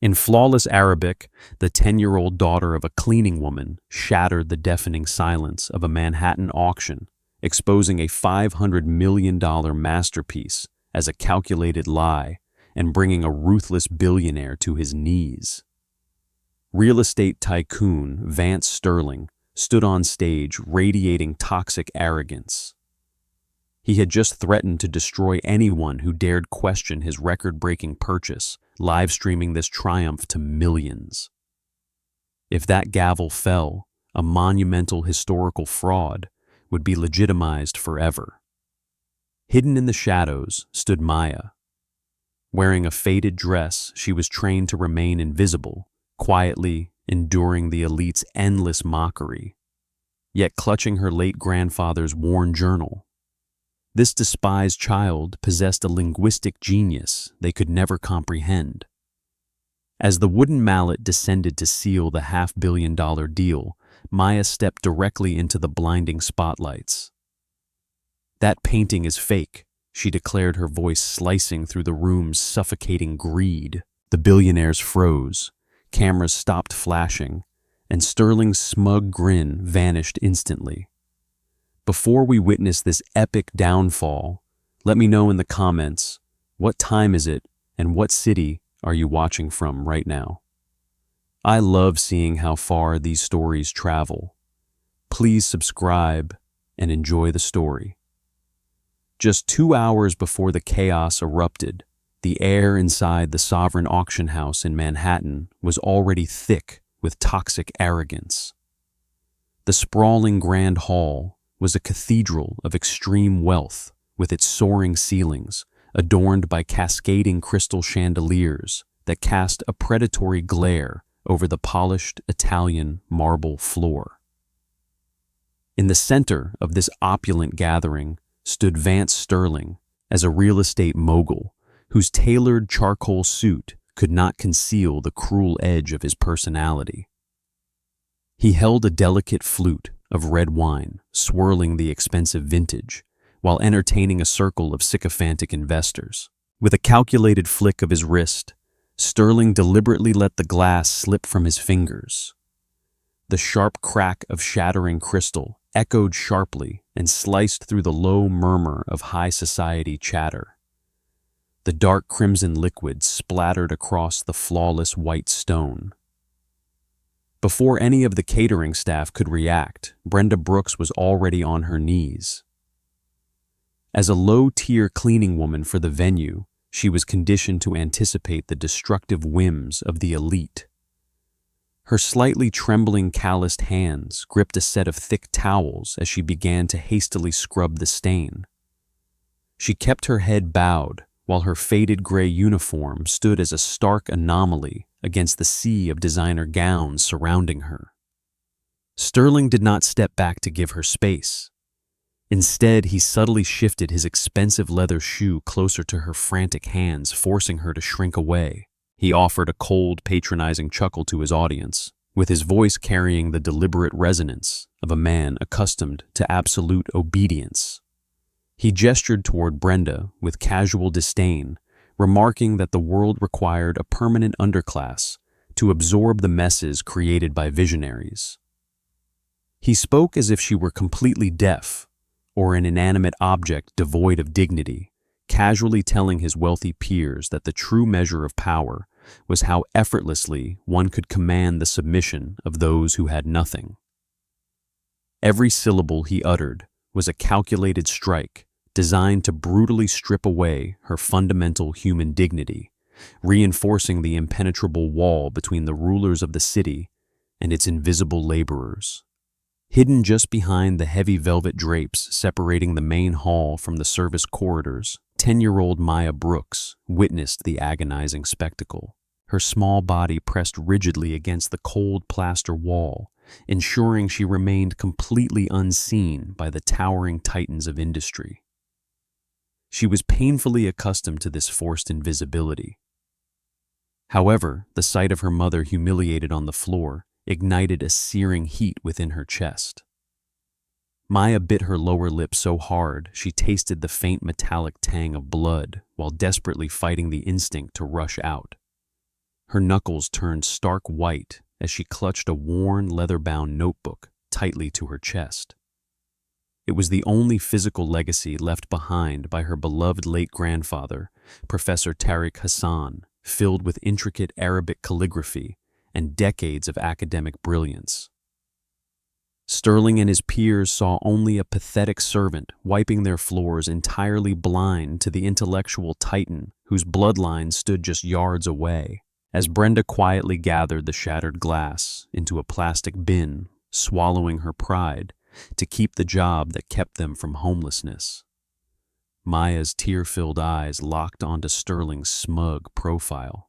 In flawless Arabic, the 10-year-old daughter of a cleaning woman shattered the deafening silence of a Manhattan auction, exposing a $500 million masterpiece as a calculated lie and bringing a ruthless billionaire to his knees. Real estate tycoon Vance Sterling stood on stage radiating toxic arrogance. He had just threatened to destroy anyone who dared question his record-breaking purchase, live-streaming this triumph to millions. If that gavel fell, a monumental historical fraud would be legitimized forever. Hidden in the shadows stood Maya. Wearing a faded dress, she was trained to remain invisible, quietly enduring the elite's endless mockery, yet clutching her late grandfather's worn journal. This despised child possessed a linguistic genius they could never comprehend. As the wooden mallet descended to seal the $500 million deal, Maya stepped directly into the blinding spotlights. "That painting is fake," she declared, her voice slicing through the room's suffocating greed. The billionaires froze, cameras stopped flashing, and Sterling's smug grin vanished instantly. Before we witness this epic downfall, let me know in the comments, what time is it and what city are you watching from right now? I love seeing how far these stories travel. Please subscribe and enjoy the story. Just 2 hours before the chaos erupted, the air inside the Sovereign Auction House in Manhattan was already thick with toxic arrogance. The sprawling Grand Hall was a cathedral of extreme wealth, with its soaring ceilings adorned by cascading crystal chandeliers that cast a predatory glare over the polished Italian marble floor. In the center of this opulent gathering stood Vance Sterling as a real estate mogul whose tailored charcoal suit could not conceal the cruel edge of his personality. He held a delicate flute of red wine, swirling the expensive vintage, while entertaining a circle of sycophantic investors. With a calculated flick of his wrist, Sterling deliberately let the glass slip from his fingers. The sharp crack of shattering crystal echoed sharply and sliced through the low murmur of high society chatter. The dark crimson liquid splattered across the flawless white stone. Before any of the catering staff could react, Brenda Brooks was already on her knees. As a low-tier cleaning woman for the venue, she was conditioned to anticipate the destructive whims of the elite. Her slightly trembling, calloused hands gripped a set of thick towels as she began to hastily scrub the stain. She kept her head bowed, while her faded gray uniform stood as a stark anomaly against the sea of designer gowns surrounding her. Sterling did not step back to give her space. Instead, he subtly shifted his expensive leather shoe closer to her frantic hands, forcing her to shrink away. He offered a cold, patronizing chuckle to his audience, with his voice carrying the deliberate resonance of a man accustomed to absolute obedience. He gestured toward Brenda with casual disdain, remarking that the world required a permanent underclass to absorb the messes created by visionaries. He spoke as if she were completely deaf or an inanimate object devoid of dignity, casually telling his wealthy peers that the true measure of power was how effortlessly one could command the submission of those who had nothing. Every syllable he uttered was a calculated strike designed to brutally strip away her fundamental human dignity, reinforcing the impenetrable wall between the rulers of the city and its invisible laborers. Hidden just behind the heavy velvet drapes separating the main hall from the service corridors, 10-year-old Maya Brooks witnessed the agonizing spectacle. Her small body pressed rigidly against the cold plaster wall, ensuring she remained completely unseen by the towering titans of industry. She was painfully accustomed to this forced invisibility. However, the sight of her mother humiliated on the floor ignited a searing heat within her chest. Maya bit her lower lip so hard she tasted the faint metallic tang of blood while desperately fighting the instinct to rush out. Her knuckles turned stark white as she clutched a worn, leather-bound notebook tightly to her chest. It was the only physical legacy left behind by her beloved late grandfather, Professor Tariq Hassan, filled with intricate Arabic calligraphy and decades of academic brilliance. Sterling and his peers saw only a pathetic servant wiping their floors, entirely blind to the intellectual titan whose bloodline stood just yards away. As Brenda quietly gathered the shattered glass into a plastic bin, swallowing her pride to keep the job that kept them from homelessness. Maya's tear-filled eyes locked onto Sterling's smug profile.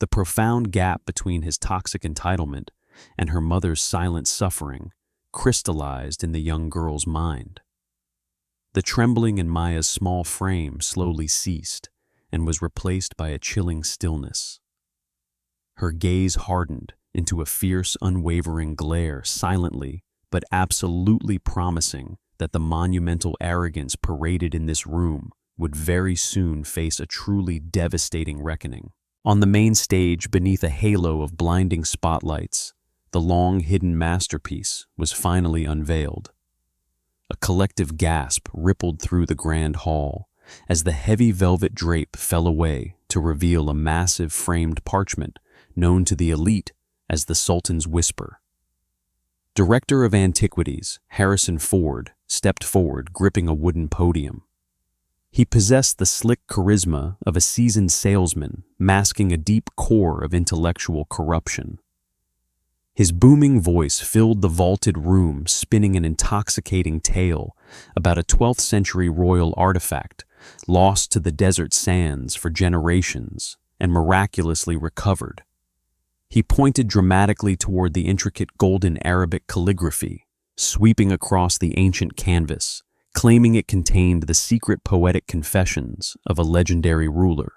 The profound gap between his toxic entitlement and her mother's silent suffering crystallized in the young girl's mind. The trembling in Maya's small frame slowly ceased and was replaced by a chilling stillness. Her gaze hardened into a fierce, unwavering glare, silently but absolutely promising that the monumental arrogance paraded in this room would very soon face a truly devastating reckoning. On the main stage, beneath a halo of blinding spotlights, the long-hidden masterpiece was finally unveiled. A collective gasp rippled through the grand hall as the heavy velvet drape fell away to reveal a massive framed parchment known to the elite as the Sultan's Whisper. Director of Antiquities, Harrison Ford, stepped forward, gripping a wooden podium. He possessed the slick charisma of a seasoned salesman, masking a deep core of intellectual corruption. His booming voice filled the vaulted room, spinning an intoxicating tale about a 12th century royal artifact lost to the desert sands for generations and miraculously recovered. He pointed dramatically toward the intricate golden Arabic calligraphy, sweeping across the ancient canvas, claiming it contained the secret poetic confessions of a legendary ruler.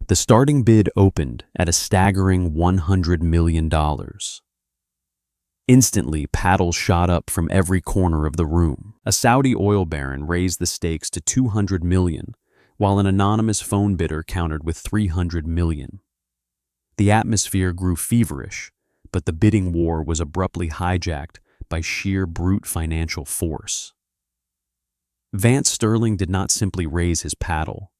The starting bid opened at a staggering $100 million. Instantly, paddles shot up from every corner of the room. A Saudi oil baron raised the stakes to $200 million, while an anonymous phone bidder countered with $300 million. The atmosphere grew feverish, but the bidding war was abruptly hijacked by sheer brute financial force. Vance Sterling did not simply raise his paddle.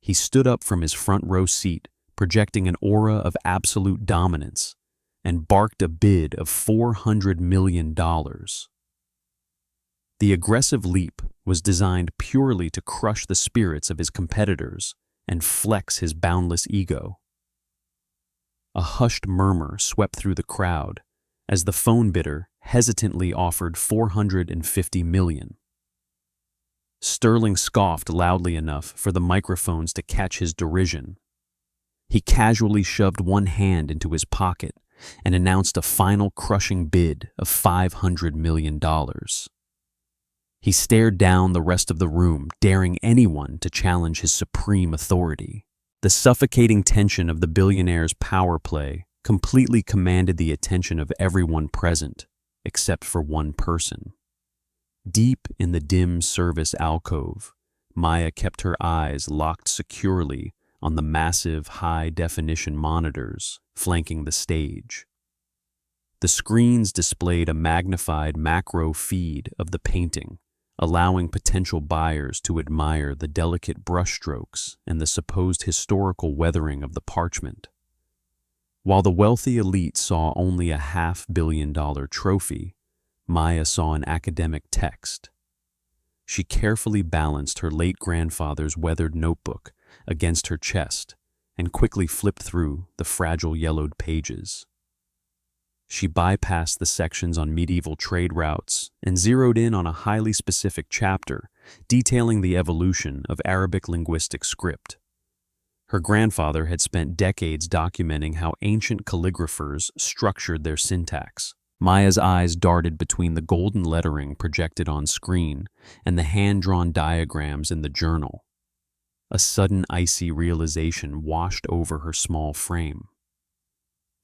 He stood up from his front row seat, projecting an aura of absolute dominance, and barked a bid of $400 million. The aggressive leap was designed purely to crush the spirits of his competitors and flex his boundless ego. A hushed murmur swept through the crowd as the phone bidder hesitantly offered $450 million. Sterling scoffed loudly enough for the microphones to catch his derision. He casually shoved one hand into his pocket and announced a final crushing bid of $500 million. He stared down the rest of the room, daring anyone to challenge his supreme authority. The suffocating tension of the billionaire's power play completely commanded the attention of everyone present, except for one person. Deep in the dim service alcove, Maya kept her eyes locked securely on the massive high-definition monitors flanking the stage. The screens displayed a magnified macro feed of the painting, allowing potential buyers to admire the delicate brushstrokes and the supposed historical weathering of the parchment. While the wealthy elite saw only a $500 million trophy, Maya saw an academic text. She carefully balanced her late grandfather's weathered notebook against her chest and quickly flipped through the fragile yellowed pages. She bypassed the sections on medieval trade routes and zeroed in on a highly specific chapter detailing the evolution of Arabic linguistic script. Her grandfather had spent decades documenting how ancient calligraphers structured their syntax. Maya's eyes darted between the golden lettering projected on screen and the hand-drawn diagrams in the journal. A sudden icy realization washed over her small frame.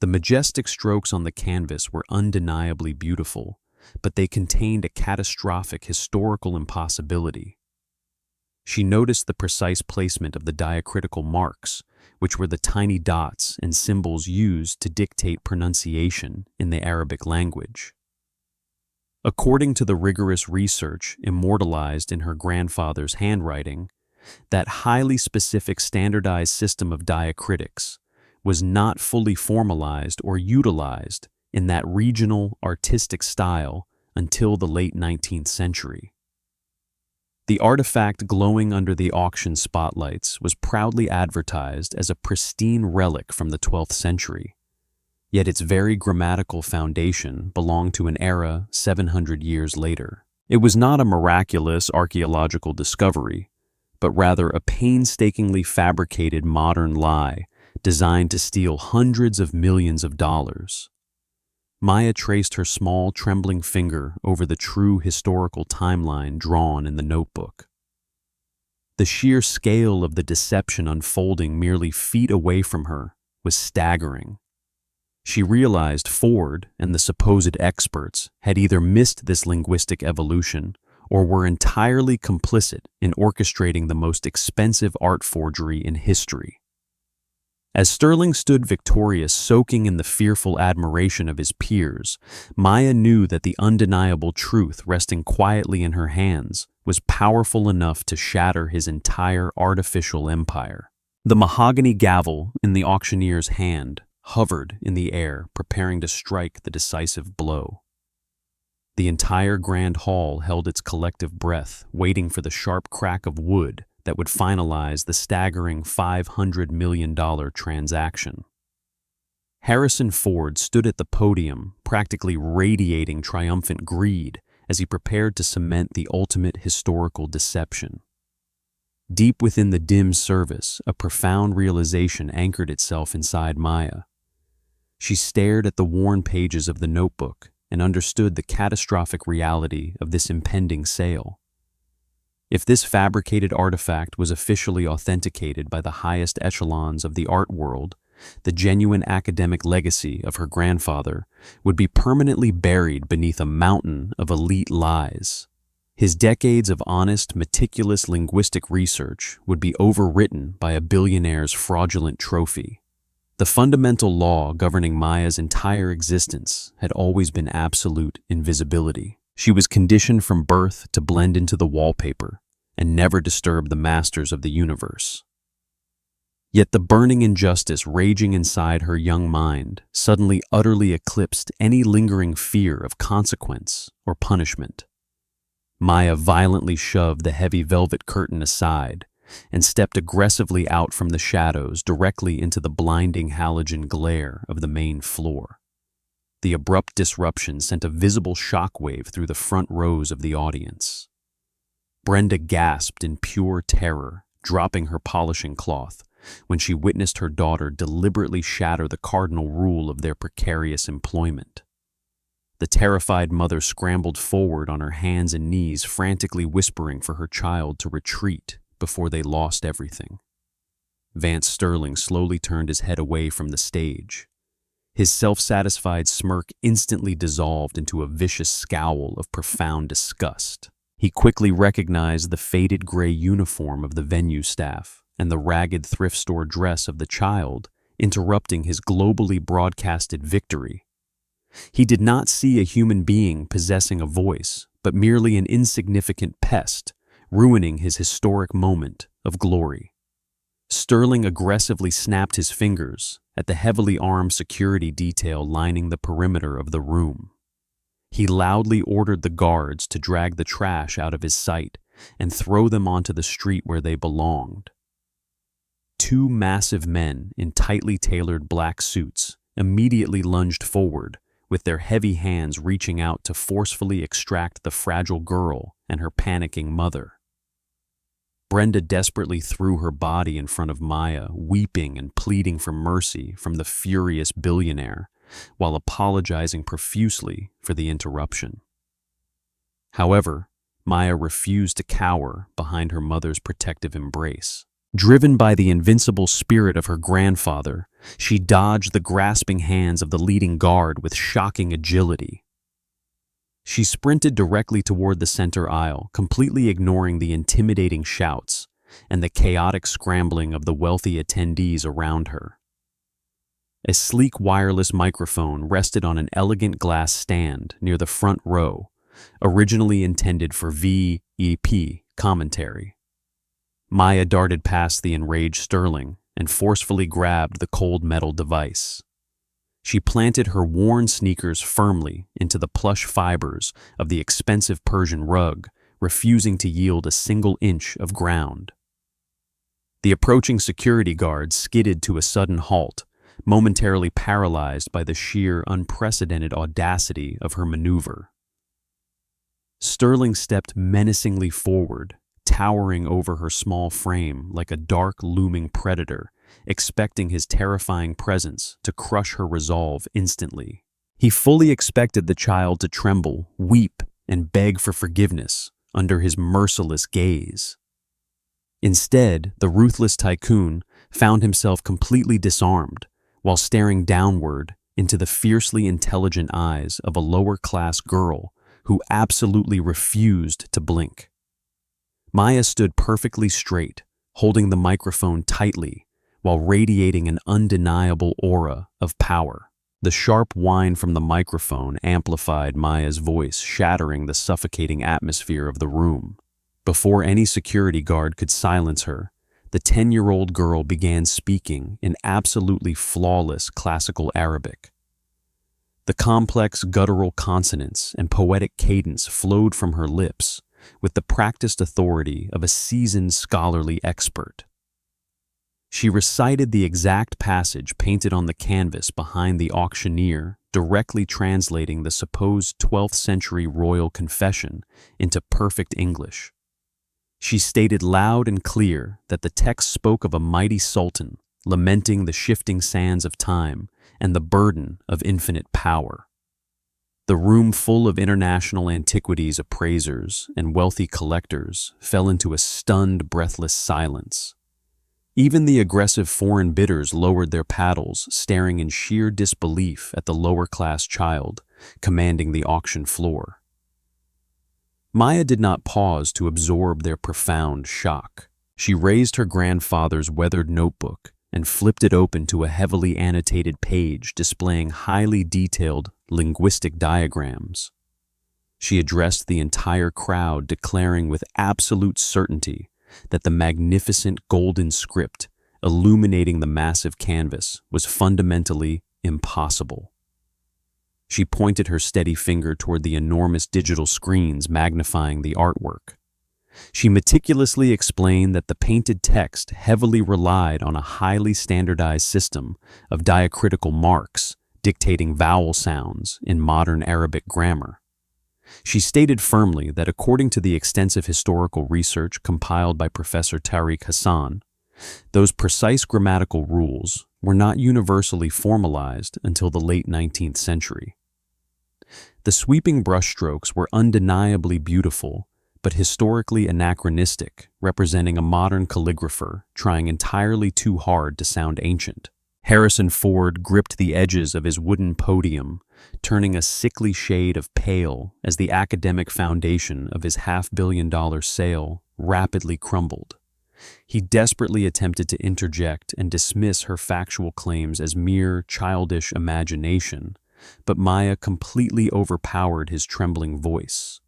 The majestic strokes on the canvas were undeniably beautiful, but they contained a catastrophic historical impossibility. She noticed the precise placement of the diacritical marks, which were the tiny dots and symbols used to dictate pronunciation in the Arabic language. According to the rigorous research immortalized in her grandfather's handwriting, that highly specific standardized system of diacritics was not fully formalized or utilized in that regional artistic style until the late 19th century. The artifact glowing under the auction spotlights was proudly advertised as a pristine relic from the 12th century, yet its very grammatical foundation belonged to an era 700 years later. It was not a miraculous archaeological discovery, but rather a painstakingly fabricated modern lie designed to steal hundreds of millions of dollars. Maya traced her small, trembling finger over the true historical timeline drawn in the notebook. The sheer scale of the deception unfolding merely feet away from her was staggering. She realized Ford and the supposed experts had either missed this linguistic evolution or were entirely complicit in orchestrating the most expensive art forgery in history. As Sterling stood victorious, soaking in the fearful admiration of his peers, Maya knew that the undeniable truth resting quietly in her hands was powerful enough to shatter his entire artificial empire. The mahogany gavel in the auctioneer's hand hovered in the air, preparing to strike the decisive blow. The entire grand hall held its collective breath, waiting for the sharp crack of wood that would finalize the staggering $500 million transaction. Harrison Ford stood at the podium, practically radiating triumphant greed as he prepared to cement the ultimate historical deception. Deep within the dim service, a profound realization anchored itself inside Maya. She stared at the worn pages of the notebook and understood the catastrophic reality of this impending sale. If this fabricated artifact was officially authenticated by the highest echelons of the art world, the genuine academic legacy of her grandfather would be permanently buried beneath a mountain of elite lies. His decades of honest, meticulous linguistic research would be overwritten by a billionaire's fraudulent trophy. The fundamental law governing Maya's entire existence had always been absolute invisibility. She was conditioned from birth to blend into the wallpaper and never disturb the masters of the universe. Yet the burning injustice raging inside her young mind suddenly utterly eclipsed any lingering fear of consequence or punishment. Maya violently shoved the heavy velvet curtain aside and stepped aggressively out from the shadows directly into the blinding halogen glare of the main floor. The abrupt disruption sent a visible shockwave through the front rows of the audience. Brenda gasped in pure terror, dropping her polishing cloth, when she witnessed her daughter deliberately shatter the cardinal rule of their precarious employment. The terrified mother scrambled forward on her hands and knees, frantically whispering for her child to retreat before they lost everything. Vance Sterling slowly turned his head away from the stage. His self-satisfied smirk instantly dissolved into a vicious scowl of profound disgust. He quickly recognized the faded gray uniform of the venue staff and the ragged thrift store dress of the child, interrupting his globally broadcasted victory. He did not see a human being possessing a voice, but merely an insignificant pest, ruining his historic moment of glory. Sterling aggressively snapped his fingers at the heavily armed security detail lining the perimeter of the room. He loudly ordered the guards to drag the trash out of his sight and throw them onto the street where they belonged. Two massive men in tightly tailored black suits immediately lunged forward, with their heavy hands reaching out to forcefully extract the fragile girl and her panicking mother. Brenda desperately threw her body in front of Maya, weeping and pleading for mercy from the furious billionaire, while apologizing profusely for the interruption. However, Maya refused to cower behind her mother's protective embrace. Driven by the invincible spirit of her grandfather, she dodged the grasping hands of the leading guard with shocking agility. She sprinted directly toward the center aisle, completely ignoring the intimidating shouts and the chaotic scrambling of the wealthy attendees around her. A sleek wireless microphone rested on an elegant glass stand near the front row, originally intended for VEP commentary. Maya darted past the enraged Sterling and forcefully grabbed the cold metal device. She planted her worn sneakers firmly into the plush fibers of the expensive Persian rug, refusing to yield a single inch of ground. The approaching security guard skidded to a sudden halt, momentarily paralyzed by the sheer, unprecedented audacity of her maneuver. Sterling stepped menacingly forward, towering over her small frame like a dark, looming predator, expecting his terrifying presence to crush her resolve instantly. He fully expected the child to tremble, weep, and beg for forgiveness under his merciless gaze. Instead, the ruthless tycoon found himself completely disarmed while staring downward into the fiercely intelligent eyes of a lower-class girl who absolutely refused to blink. Maya stood perfectly straight, holding the microphone tightly while radiating an undeniable aura of power. The sharp whine from the microphone amplified Maya's voice, shattering the suffocating atmosphere of the room. Before any security guard could silence her, the 10-year-old girl began speaking in absolutely flawless classical Arabic. The complex guttural consonants and poetic cadence flowed from her lips with the practiced authority of a seasoned scholarly expert. She recited the exact passage painted on the canvas behind the auctioneer, directly translating the supposed 12th century royal confession into perfect English. She stated loud and clear that the text spoke of a mighty sultan lamenting the shifting sands of time and the burden of infinite power. The room full of international antiquities appraisers and wealthy collectors fell into a stunned, breathless silence. Even the aggressive foreign bidders lowered their paddles, staring in sheer disbelief at the lower-class child commanding the auction floor. Maya did not pause to absorb their profound shock. She raised her grandfather's weathered notebook and flipped it open to a heavily annotated page displaying highly detailed linguistic diagrams. She addressed the entire crowd, declaring with absolute certainty that the magnificent golden script illuminating the massive canvas was fundamentally impossible. She pointed her steady finger toward the enormous digital screens magnifying the artwork. She meticulously explained that the painted text heavily relied on a highly standardized system of diacritical marks dictating vowel sounds in modern Arabic grammar. She stated firmly that according to the extensive historical research compiled by Professor Tariq Hassan, those precise grammatical rules were not universally formalized until the late 19th century. The sweeping brushstrokes were undeniably beautiful, but historically anachronistic, representing a modern calligrapher trying entirely too hard to sound ancient. Harrison Ford gripped the edges of his wooden podium, turning a sickly shade of pale as the academic foundation of his $500 million sale rapidly crumbled. He desperately attempted to interject and dismiss her factual claims as mere childish imagination, but Maya completely overpowered his trembling voice.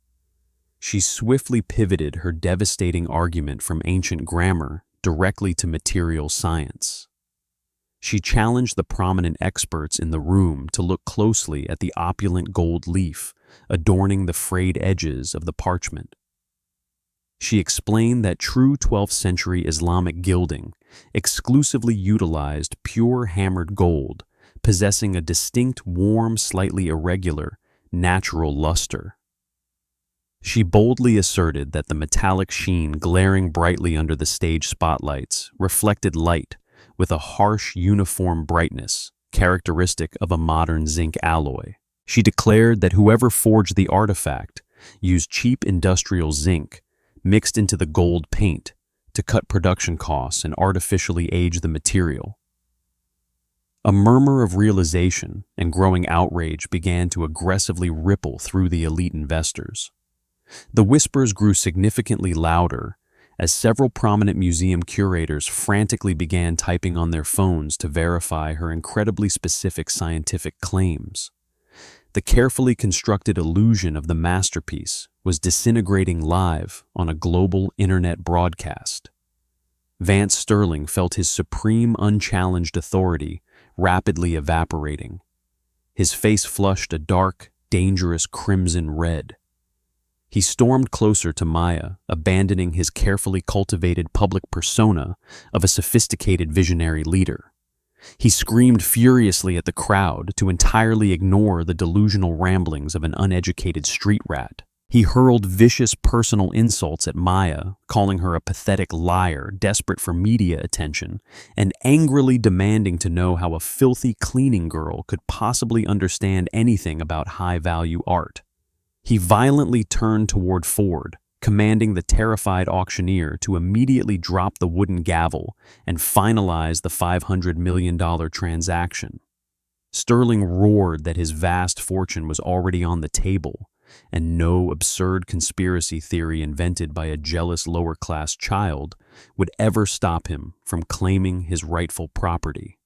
She swiftly pivoted her devastating argument from ancient grammar directly to material science. She challenged the prominent experts in the room to look closely at the opulent gold leaf adorning the frayed edges of the parchment. She explained that true 12th century Islamic gilding exclusively utilized pure hammered gold, possessing a distinct, warm, slightly irregular, natural luster. She boldly asserted that the metallic sheen glaring brightly under the stage spotlights reflected light with a harsh, uniform brightness characteristic of a modern zinc alloy. She declared that whoever forged the artifact used cheap industrial zinc mixed into the gold paint to cut production costs and artificially age the material. A murmur of realization and growing outrage began to aggressively ripple through the elite investors. The whispers grew significantly louder as several prominent museum curators frantically began typing on their phones to verify her incredibly specific scientific claims. The carefully constructed illusion of the masterpiece was disintegrating live on a global internet broadcast. Vance Sterling felt his supreme unchallenged authority rapidly evaporating. His face flushed a dark, dangerous crimson red. He stormed closer to Maya, abandoning his carefully cultivated public persona of a sophisticated visionary leader. He screamed furiously at the crowd to entirely ignore the delusional ramblings of an uneducated street rat. He hurled vicious personal insults at Maya, calling her a pathetic liar desperate for media attention, and angrily demanding to know how a filthy cleaning girl could possibly understand anything about high-value art. He violently turned toward Ford, commanding the terrified auctioneer to immediately drop the wooden gavel and finalize the $500 million transaction. Sterling roared that his vast fortune was already on the table, and no absurd conspiracy theory invented by a jealous lower-class child would ever stop him from claiming his rightful property.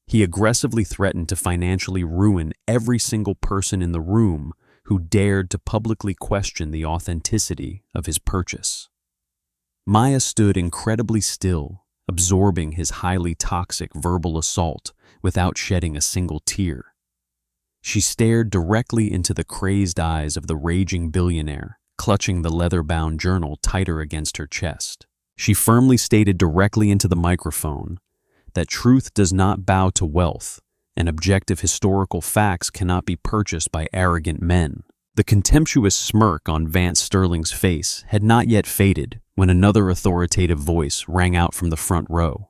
He aggressively threatened to financially ruin every single person in the room who dared to publicly question the authenticity of his purchase. Maya stood incredibly still, absorbing his highly toxic verbal assault without shedding a single tear. She stared directly into the crazed eyes of the raging billionaire, clutching the leather-bound journal tighter against her chest. She firmly stated directly into the microphone that truth does not bow to wealth, and objective historical facts cannot be purchased by arrogant men. The contemptuous smirk on Vance Sterling's face had not yet faded when another authoritative voice rang out from the front row.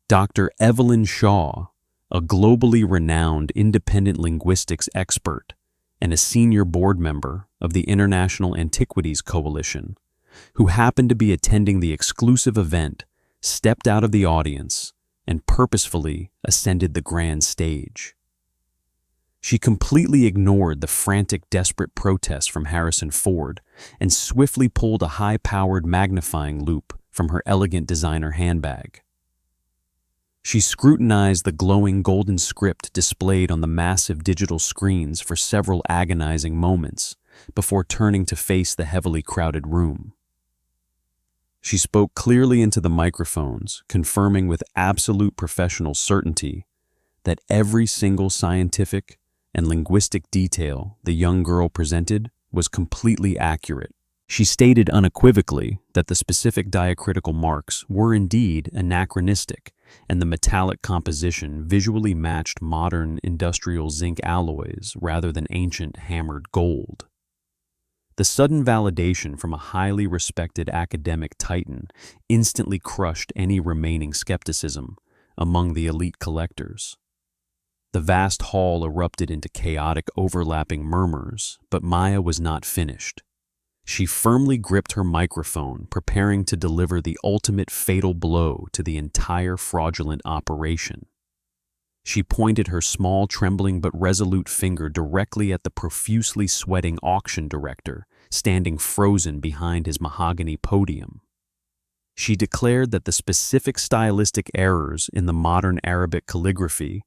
Dr. Evelyn Shaw, a globally renowned independent linguistics expert and a senior board member of the International Antiquities Coalition, who happened to be attending the exclusive event, stepped out of the audience and purposefully ascended the grand stage. She completely ignored the frantic, desperate protests from Harrison Ford and swiftly pulled a high-powered magnifying loupe from her elegant designer handbag. She scrutinized the glowing golden script displayed on the massive digital screens for several agonizing moments before turning to face the heavily crowded room. She spoke clearly into the microphones, confirming with absolute professional certainty that every single scientific and linguistic detail the young girl presented was completely accurate. She stated unequivocally that the specific diacritical marks were indeed anachronistic, and the metallic composition visually matched modern industrial zinc alloys rather than ancient hammered gold. The sudden validation from a highly respected academic titan instantly crushed any remaining skepticism among the elite collectors. The vast hall erupted into chaotic, overlapping murmurs, but Maya was not finished. She firmly gripped her microphone, preparing to deliver the ultimate fatal blow to the entire fraudulent operation. She pointed her small, trembling but resolute finger directly at the profusely sweating auction director, standing frozen behind his mahogany podium. She declared that the specific stylistic errors in the modern Arabic calligraphy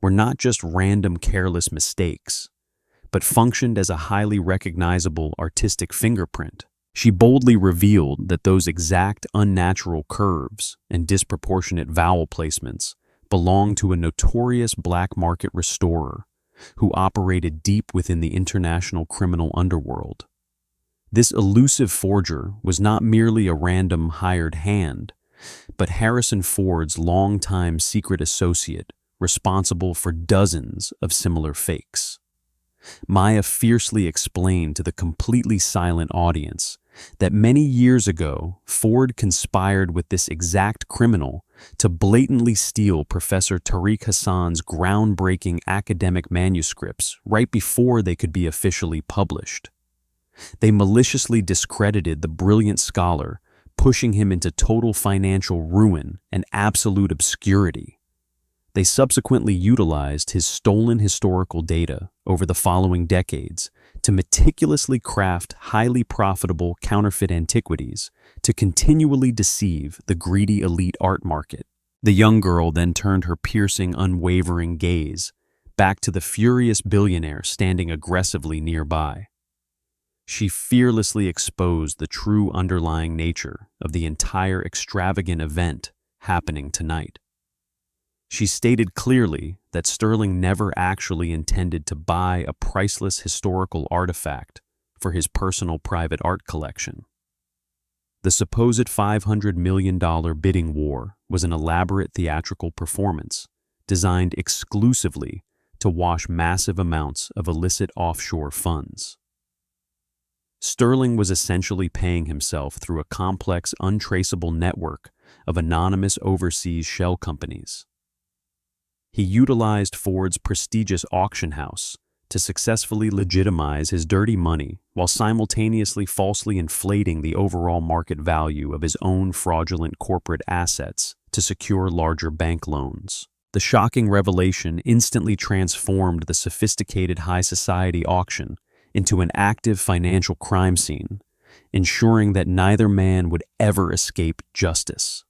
were not just random, careless mistakes, but functioned as a highly recognizable artistic fingerprint. She boldly revealed that those exact unnatural curves and disproportionate vowel placements belonged to a notorious black market restorer who operated deep within the international criminal underworld. This elusive forger was not merely a random hired hand, but Harrison Ford's longtime secret associate responsible for dozens of similar fakes. Maya fiercely explained to the completely silent audience that many years ago, Ford conspired with this exact criminal to blatantly steal Professor Tariq Hassan's groundbreaking academic manuscripts right before they could be officially published. They maliciously discredited the brilliant scholar, pushing him into total financial ruin and absolute obscurity. They subsequently utilized his stolen historical data over the following decades to meticulously craft highly profitable counterfeit antiquities to continually deceive the greedy elite art market. The young girl then turned her piercing, unwavering gaze back to the furious billionaire standing aggressively nearby. She fearlessly exposed the true underlying nature of the entire extravagant event happening tonight. She stated clearly that Sterling never actually intended to buy a priceless historical artifact for his personal private art collection. The supposed $500 million bidding war was an elaborate theatrical performance designed exclusively to wash massive amounts of illicit offshore funds. Sterling was essentially paying himself through a complex, untraceable network of anonymous overseas shell companies. He utilized Ford's prestigious auction house to successfully legitimize his dirty money while simultaneously falsely inflating the overall market value of his own fraudulent corporate assets to secure larger bank loans. The shocking revelation instantly transformed the sophisticated high society auction into an active financial crime scene, ensuring that neither man would ever escape justice.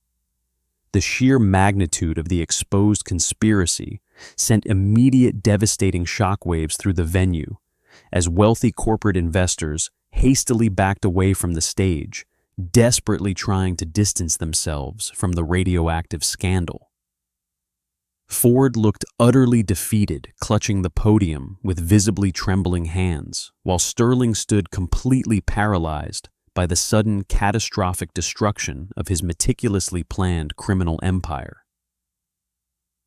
The sheer magnitude of the exposed conspiracy sent immediate devastating shockwaves through the venue as wealthy corporate investors hastily backed away from the stage, desperately trying to distance themselves from the radioactive scandal. Ford looked utterly defeated, clutching the podium with visibly trembling hands, while Sterling stood completely paralyzed by the sudden catastrophic destruction of his meticulously planned criminal empire.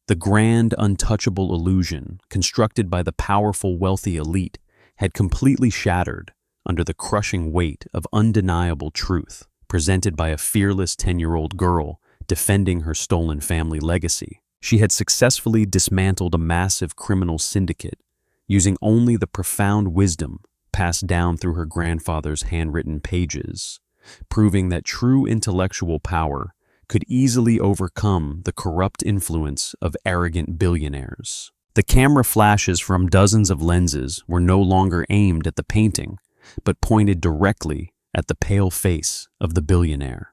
The grand, untouchable illusion constructed by the powerful, wealthy elite had completely shattered under the crushing weight of undeniable truth presented by a fearless 10-year-old girl defending her stolen family legacy. She had successfully dismantled a massive criminal syndicate using only the profound wisdom passed down through her grandfather's handwritten pages, proving that true intellectual power could easily overcome the corrupt influence of arrogant billionaires. The camera flashes from dozens of lenses were no longer aimed at the painting, but pointed directly at the pale face of the billionaire.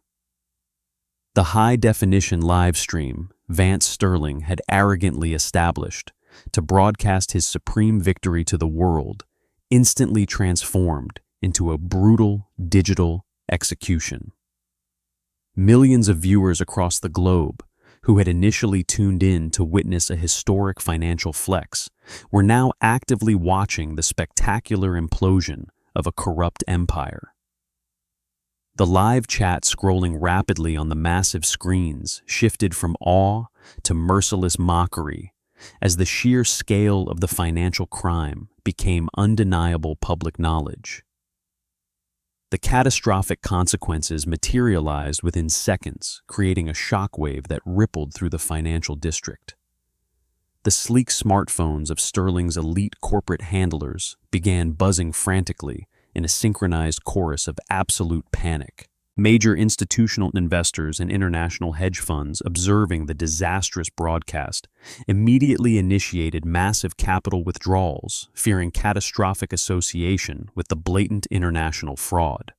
The high-definition live stream Vance Sterling had arrogantly established to broadcast his supreme victory to the world instantly transformed into a brutal digital execution. Millions of viewers across the globe who had initially tuned in to witness a historic financial flex were now actively watching the spectacular implosion of a corrupt empire. The live chat scrolling rapidly on the massive screens shifted from awe to merciless mockery as the sheer scale of the financial crime became undeniable public knowledge. The catastrophic consequences materialized within seconds, creating a shockwave that rippled through the financial district. The sleek smartphones of Sterling's elite corporate handlers began buzzing frantically in a synchronized chorus of absolute panic. Major institutional investors and international hedge funds observing the disastrous broadcast immediately initiated massive capital withdrawals, fearing catastrophic association with the blatant international fraud.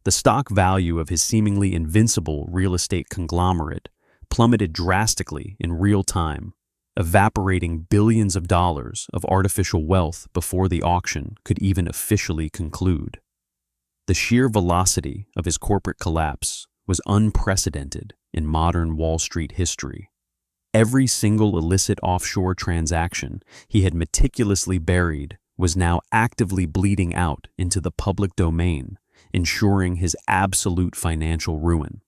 The stock value of his seemingly invincible real estate conglomerate plummeted drastically in real time, evaporating billions of dollars of artificial wealth before the auction could even officially conclude. The sheer velocity of his corporate collapse was unprecedented in modern Wall Street history. Every single illicit offshore transaction he had meticulously buried was now actively bleeding out into the public domain, ensuring his absolute financial ruin.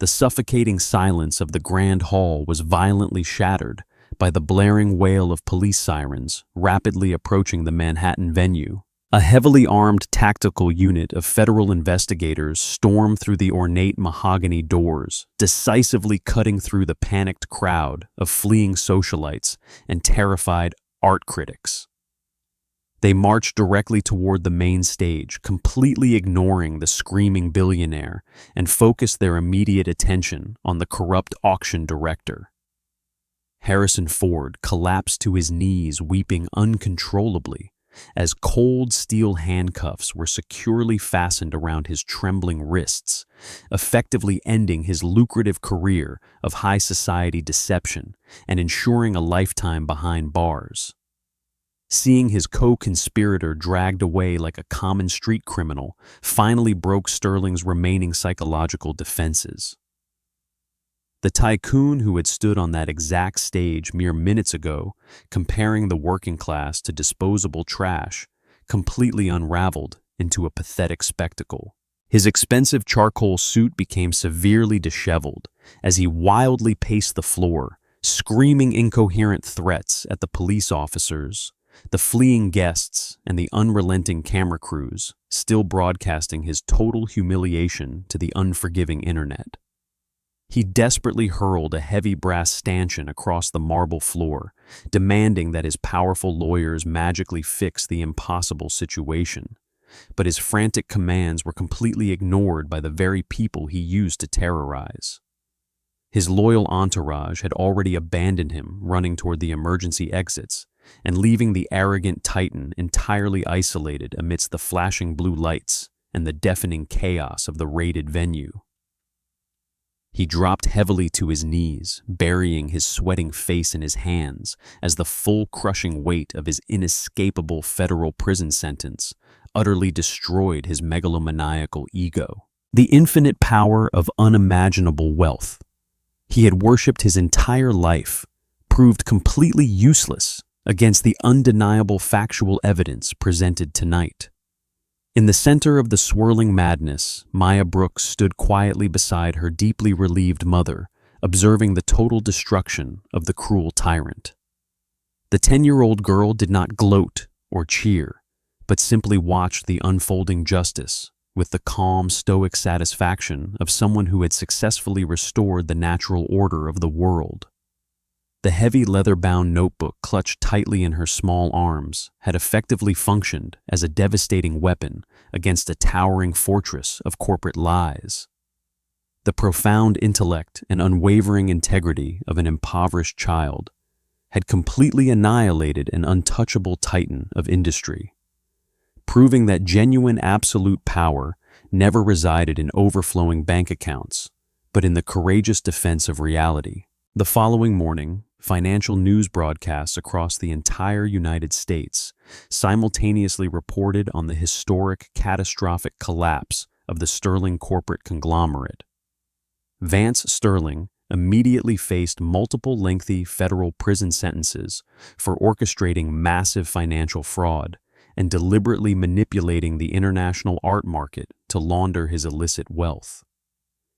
The suffocating silence of the Grand Hall was violently shattered by the blaring wail of police sirens rapidly approaching the Manhattan venue. A heavily armed tactical unit of federal investigators stormed through the ornate mahogany doors, decisively cutting through the panicked crowd of fleeing socialites and terrified art critics. They marched directly toward the main stage, completely ignoring the screaming billionaire, and focused their immediate attention on the corrupt auction director. Harrison Ford collapsed to his knees, weeping uncontrollably, as cold steel handcuffs were securely fastened around his trembling wrists, effectively ending his lucrative career of high society deception and ensuring a lifetime behind bars. Seeing his co-conspirator dragged away like a common street criminal finally broke Sterling's remaining psychological defenses. The tycoon who had stood on that exact stage mere minutes ago, comparing the working class to disposable trash, completely unraveled into a pathetic spectacle. His expensive charcoal suit became severely disheveled as he wildly paced the floor, screaming incoherent threats at the police officers, the fleeing guests, and the unrelenting camera crews, still broadcasting his total humiliation to the unforgiving internet. He desperately hurled a heavy brass stanchion across the marble floor, demanding that his powerful lawyers magically fix the impossible situation. But his frantic commands were completely ignored by the very people he used to terrorize. His loyal entourage had already abandoned him, running toward the emergency exits, and leaving the arrogant titan entirely isolated amidst the flashing blue lights and the deafening chaos of the raided venue. He dropped heavily to his knees, burying his sweating face in his hands as the full crushing weight of his inescapable federal prison sentence utterly destroyed his megalomaniacal ego. The infinite power of unimaginable wealth he had worshipped his entire life proved completely useless against the undeniable factual evidence presented tonight. In the center of the swirling madness, Maya Brooks stood quietly beside her deeply relieved mother, observing the total destruction of the cruel tyrant. The 10-year-old girl did not gloat or cheer, but simply watched the unfolding justice with the calm, stoic satisfaction of someone who had successfully restored the natural order of the world. The heavy leather-bound notebook clutched tightly in her small arms had effectively functioned as a devastating weapon against a towering fortress of corporate lies. The profound intellect and unwavering integrity of an impoverished child had completely annihilated an untouchable titan of industry, proving that genuine absolute power never resided in overflowing bank accounts, but in the courageous defense of reality. The following morning, financial news broadcasts across the entire United States simultaneously reported on the historic, catastrophic collapse of the Sterling corporate conglomerate. Vance Sterling immediately faced multiple lengthy federal prison sentences for orchestrating massive financial fraud and deliberately manipulating the international art market to launder his illicit wealth.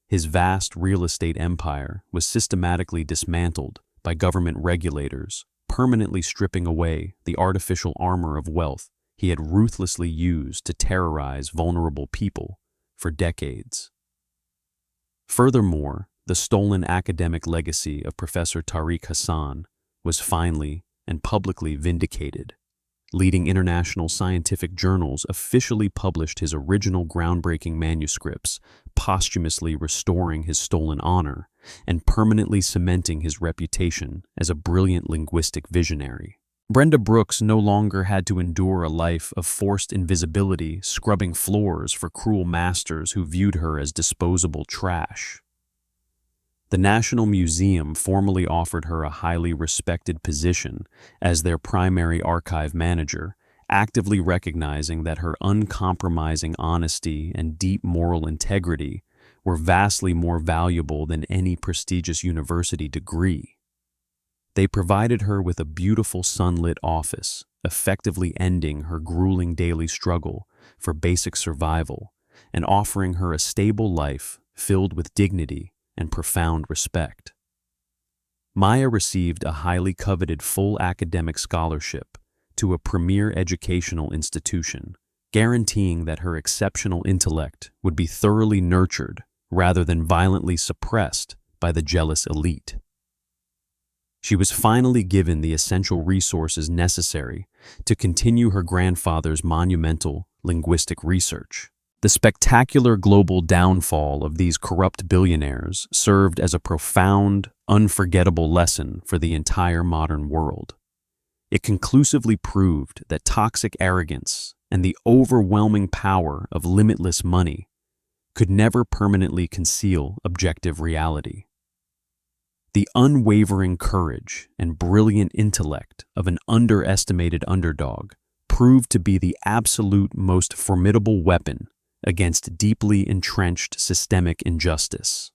His vast real estate empire was systematically dismantled by government regulators, permanently stripping away the artificial armor of wealth he had ruthlessly used to terrorize vulnerable people for decades. Furthermore, the stolen academic legacy of Professor Tariq Hassan was finally and publicly vindicated. Leading international scientific journals officially published his original groundbreaking manuscripts, posthumously restoring his stolen honor and permanently cementing his reputation as a brilliant linguistic visionary. Brenda Brooks no longer had to endure a life of forced invisibility, scrubbing floors for cruel masters who viewed her as disposable trash. The National Museum formally offered her a highly respected position as their primary archive manager, actively recognizing that her uncompromising honesty and deep moral integrity were vastly more valuable than any prestigious university degree. They provided her with a beautiful sunlit office, effectively ending her grueling daily struggle for basic survival and offering her a stable life filled with dignity and profound respect. Maya received a highly coveted full academic scholarship to a premier educational institution, guaranteeing that her exceptional intellect would be thoroughly nurtured rather than violently suppressed by the jealous elite. She was finally given the essential resources necessary to continue her grandfather's monumental linguistic research. The spectacular global downfall of these corrupt billionaires served as a profound, unforgettable lesson for the entire modern world. It conclusively proved that toxic arrogance and the overwhelming power of limitless money could never permanently conceal objective reality. The unwavering courage and brilliant intellect of an underestimated underdog proved to be the absolute most formidable weapon against deeply entrenched systemic injustice.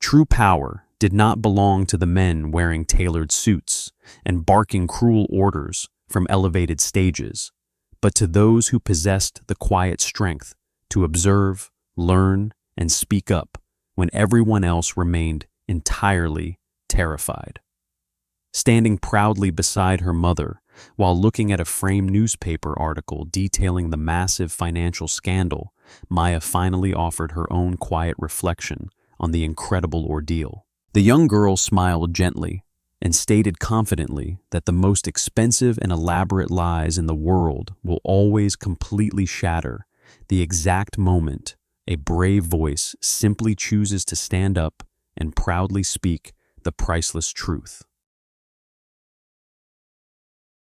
True power did not belong to the men wearing tailored suits and barking cruel orders from elevated stages, but to those who possessed the quiet strength to observe, learn, and speak up when everyone else remained entirely terrified. Standing proudly beside her mother while looking at a framed newspaper article detailing the massive financial scandal, Maya finally offered her own quiet reflection on the incredible ordeal. The young girl smiled gently and stated confidently that the most expensive and elaborate lies in the world will always completely shatter the exact moment a brave voice simply chooses to stand up and proudly speak the priceless truth.